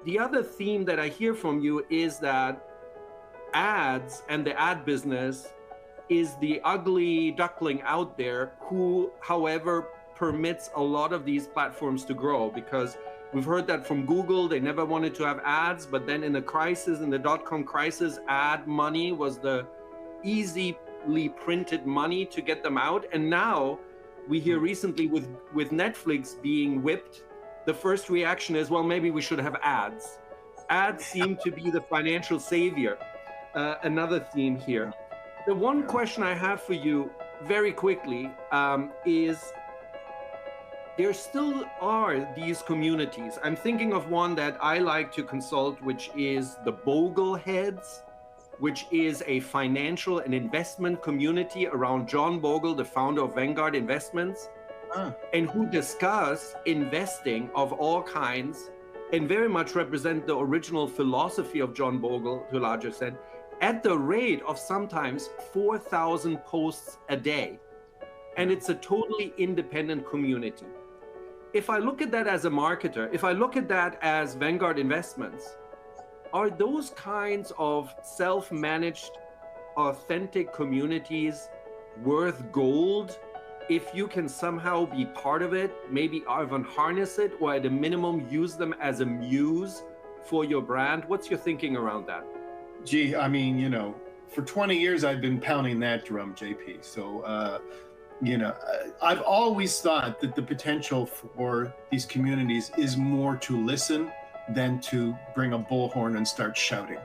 the other theme that I hear from you is that ads and the ad business is the ugly duckling out there who, however, permits a lot of these platforms to grow, because we've heard that from Google. They never wanted to have ads, but then in the crisis, in the dot-com crisis, ad money was the easily printed money to get them out. And now we hear recently with Netflix being whipped, the first reaction is, well, maybe we should have ads. Ads seem to be the financial savior. Another theme here. The one question I have for you very quickly is, there still are these communities. I'm thinking of one that I like to consult, which is the Bogleheads, which is a financial and investment community around John Bogle, the founder of Vanguard Investments, and who discuss investing of all kinds and very much represent the original philosophy of John Bogle to a large extent, at the rate of sometimes 4,000 posts a day. And it's a totally independent community. If I look at that as a marketer, if I look at that as Vanguard Investments, are those kinds of self-managed, authentic communities worth gold if you can somehow be part of it, maybe even harness it, or at a minimum use them as a muse for your brand? What's your thinking around that? Gee, I mean, you know, for 20 years I've been pounding that drum, JP. So, you know, I've always thought that the potential for these communities is more to listen than to bring a bullhorn and start shouting.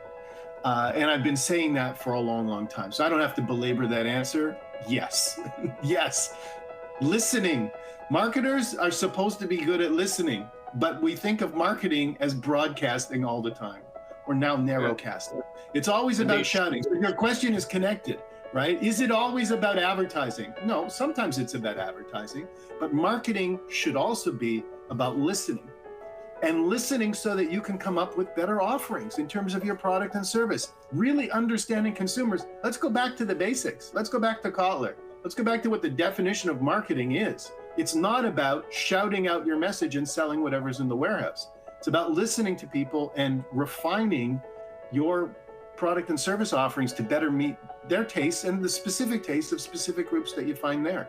And I've been saying that for a long, long time. So I don't have to belabor that answer. Yes, yes. Listening. Marketers are supposed to be good at listening, but we think of marketing as broadcasting all the time, or now narrowcasting. It's always about shouting. So your question is connected, right? Is it always about advertising? No, sometimes it's about advertising, but marketing should also be about listening. And listening so that you can come up with better offerings in terms of your product and service. Really understanding consumers. Let's go back to the basics. Let's go back to Kotler. Let's go back to what the definition of marketing is. It's not about shouting out your message and selling whatever's in the warehouse. It's about listening to people and refining your product and service offerings to better meet their tastes and the specific tastes of specific groups that you find there.